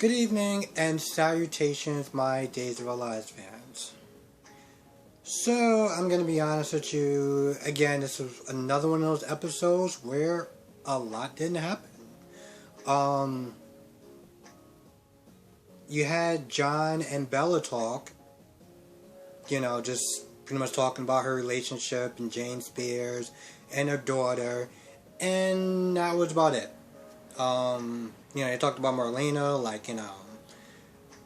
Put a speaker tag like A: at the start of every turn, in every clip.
A: Good evening and salutations, my Days of Our Lives fans. So, I'm going to be honest with you. Again, this was another one of those episodes where a lot didn't happen. You had John and Bella talk, just pretty much talking about her relationship and Jane Spears and her daughter, and that was about it. They talked about Marlena,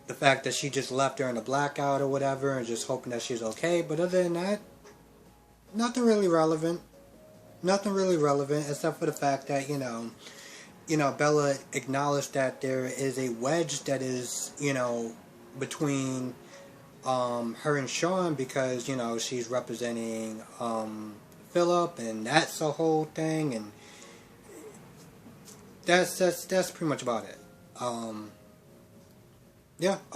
A: the fact that she just left her in a blackout or whatever and just hoping that she's okay. But other than that, nothing really relevant. Nothing really relevant except for the fact that, Bella acknowledged that there is a wedge that is, between her and Sean because, she's representing Philip, and that's the whole thing, and that's pretty much about it. Other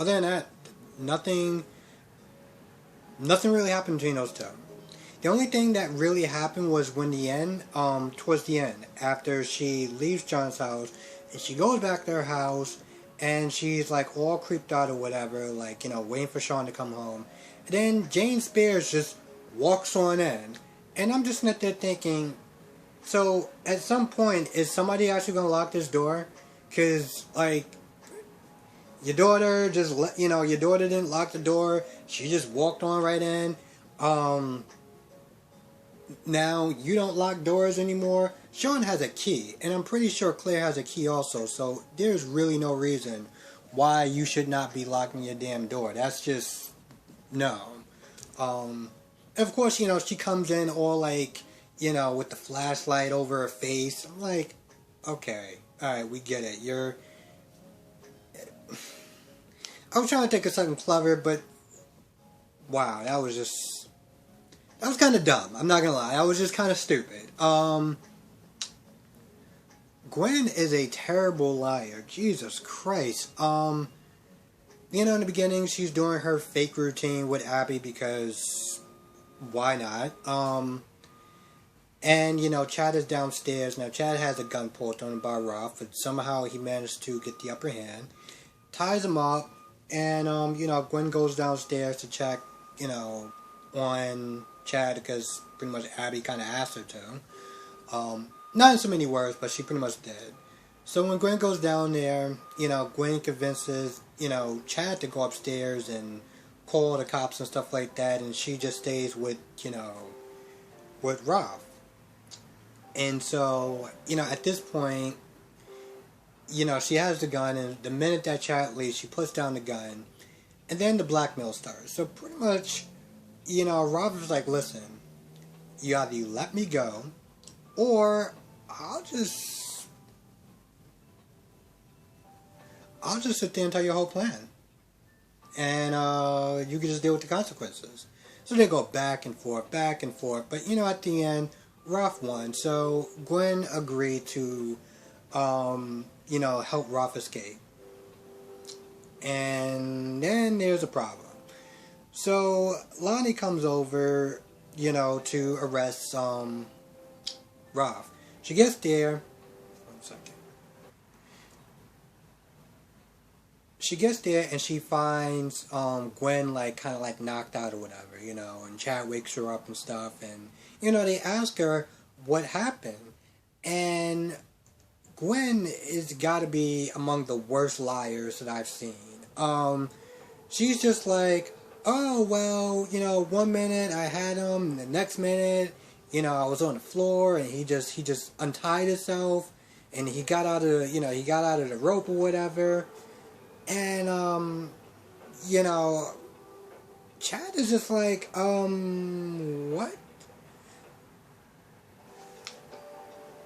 A: than that, nothing really happened between those two. The only thing that really happened was towards the end, after she leaves John's house, and she goes back to her house, and she's all creeped out or whatever, waiting for Sean to come home. And then Jane Spears just walks on in, and I'm just sitting there thinking, so at some point, is somebody actually going to lock this door? Because, your daughter your daughter didn't lock the door. She just walked on right in. Now you don't lock doors anymore. Sean has a key, and I'm pretty sure Claire has a key also. So there's really no reason why you should not be locking your damn door. That's just no. Of course, she comes in all with the flashlight over her face. I'm like, okay, alright, we get it. I was trying to think of something clever, but wow, that was kind of dumb. I'm not gonna lie, that was just kind of stupid. Gwen is a terrible liar. Jesus Christ. In the beginning, she's doing her fake routine with Abby because why not? And, Chad is downstairs. Now, Chad has a gun pulled on him by Ralph, but somehow he managed to get the upper hand. Ties him up, and, Gwen goes downstairs to check, on Chad, because pretty much Abby kind of asked her to. Not in so many words, but she pretty much did. So when Gwen goes down there, Gwen convinces, Chad to go upstairs and call the cops and stuff like that, and she just stays with Ralph. And so, at this point, she has the gun, and the minute that Chad leaves, she puts down the gun, and then the blackmail starts. So pretty much, Ralph is like, listen, you either let me go, or I'll just sit there and tell you your whole plan. And, you can just deal with the consequences. So they go back and forth, but, at the end, Ralph won, so Gwen agreed to, help Ralph escape. And then there's a problem. So Lonnie comes over, to arrest, Ralph. She gets there. 1 second. She gets there and she finds, Gwen, kind of knocked out or whatever, and Chad wakes her up and stuff, and they ask her what happened, and Gwen is got to be among the worst liars that I've seen. She's just like, oh, well, 1 minute I had him, and the next minute, I was on the floor, and he just untied himself, and he got out of, he got out of the rope or whatever, and, Chad is just like, what?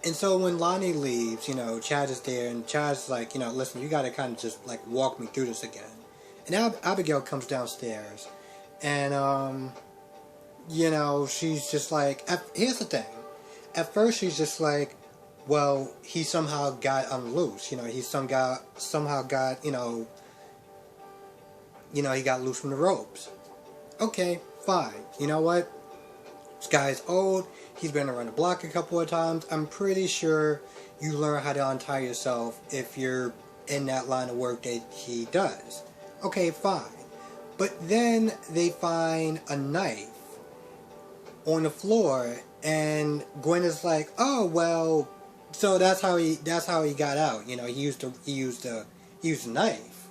A: And so when Lonnie leaves, Chad is there, and Chad's like, listen, you gotta kind of just, walk me through this again. And Abigail comes downstairs, and, she's just like, here's the thing. At first, she's just like, well, he somehow got unloosed, he somehow got, he got loose from the ropes. Okay, fine. You know what? This guy's old. He's been around the block a couple of times. I'm pretty sure you learn how to untie yourself if you're in that line of work that he does. Okay, fine. But then they find a knife on the floor, and Gwen is like, "Oh well, so that's how he got out. You know, he used a knife."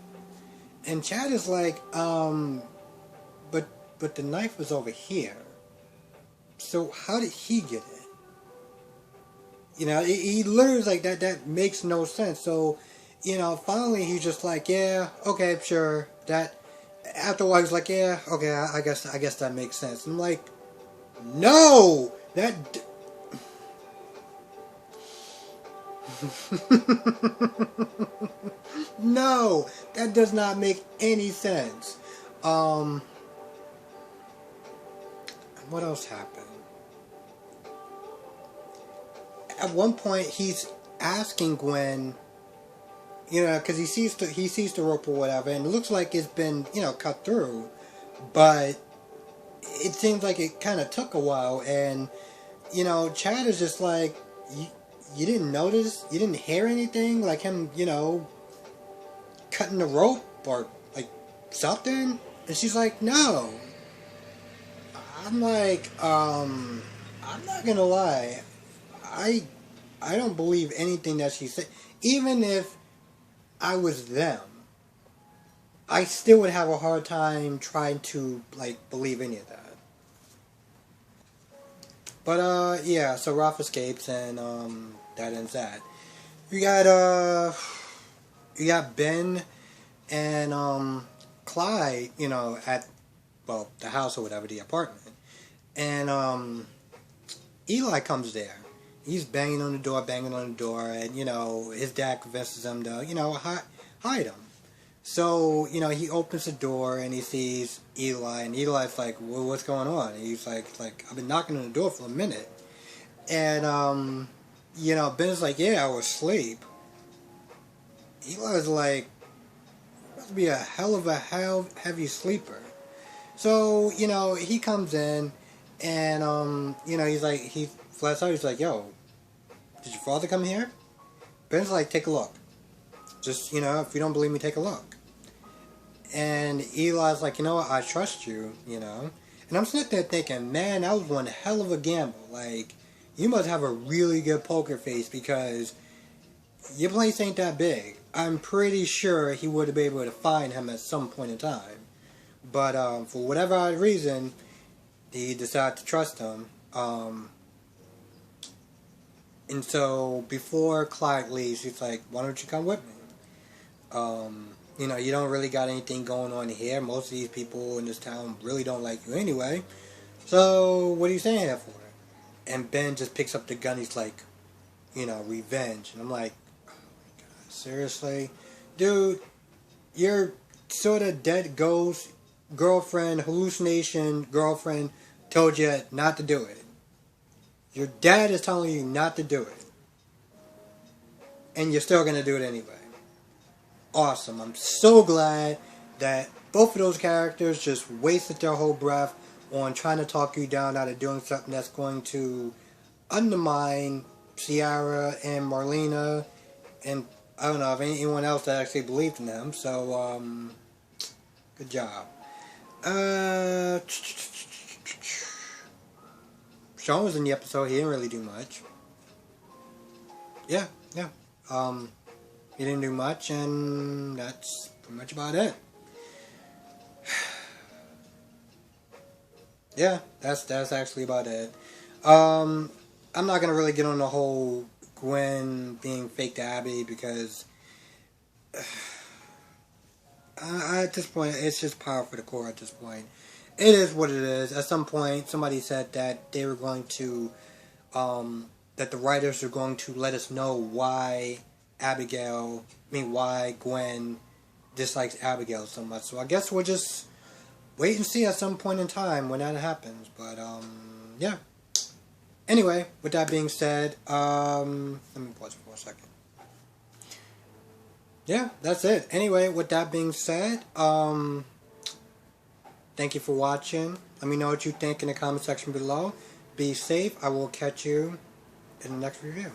A: And Chad is like, but the knife was over here. So how did he get it? You know, he literally like that makes no sense. So, you know, finally he's just like, yeah, okay, sure. That after a while he's like, yeah, okay, I guess that makes sense. I'm like, no, that. No, that does not make any sense. What else happened? At one point, he's asking Gwen, you know, because he sees the rope or whatever, and it looks like it's been, you know, cut through, but it seems like it kind of took a while, and you know, Chad is just like, you didn't notice, you didn't hear anything, like him, you know, cutting the rope or like something, and she's like, no. I'm like, I'm not gonna lie, I don't believe anything that she said. Even if I was them, I still would have a hard time trying to like believe any of that. But yeah, so Ralph escapes, and that ends that. You got Ben and Clyde, you know, at the house or whatever, the apartment. And Eli comes there. He's banging on the door, and, you know, his dad convinces him to, you know, hide him. So, you know, he opens the door, and he sees Eli, and Eli's like, well, what's going on? And he's like, I've been knocking on the door for a minute. And, you know, Ben's like, yeah, I was asleep. Eli's like, must be a hell of a heavy sleeper. So, you know, he comes in, and, you know, he's like, he flats out, he's like, yo, did your father come here? Ben's like, take a look. Just, you know, if you don't believe me, take a look. And Eli's like, you know what, I trust you, you know. And I'm sitting there thinking, man, that was one hell of a gamble. Like, you must have a really good poker face, because your place ain't that big. I'm pretty sure he would have been able to find him at some point in time. But for whatever odd reason, he decided to trust him. And so before Clyde leaves, he's like, why don't you come with me? You know, you don't really got anything going on here. Most of these people in this town really don't like you anyway. So what are you saying here for? And Ben just picks up the gun. He's like, you know, revenge. And I'm like, oh my God, seriously? Dude, your sort of dead ghost girlfriend, hallucination girlfriend told you not to do it. Your dad is telling you not to do it. And you're still going to do it anyway. Awesome. I'm so glad that both of those characters just wasted their whole breath on trying to talk you down out of doing something that's going to undermine Ciara and Marlena, and I don't know if anyone else that actually believed in them. So, good job. Sean was in the episode. He didn't really do much. Yeah. He didn't do much, and that's pretty much about it. Yeah, that's actually about it. I'm not gonna really get on the whole Gwen being fake to Abby, because at this point, it's just power for the core at this point. It is what it is. At some point, somebody said that they were going to, that the writers are going to let us know why why Gwen dislikes Abigail so much. So I guess we'll just wait and see at some point in time when that happens. But, yeah. Anyway, with that being said, let me pause for a second. Yeah, that's it. Anyway, with that being said, thank you for watching. Let me know what you think in the comment section below. Be safe. I will catch you in the next review.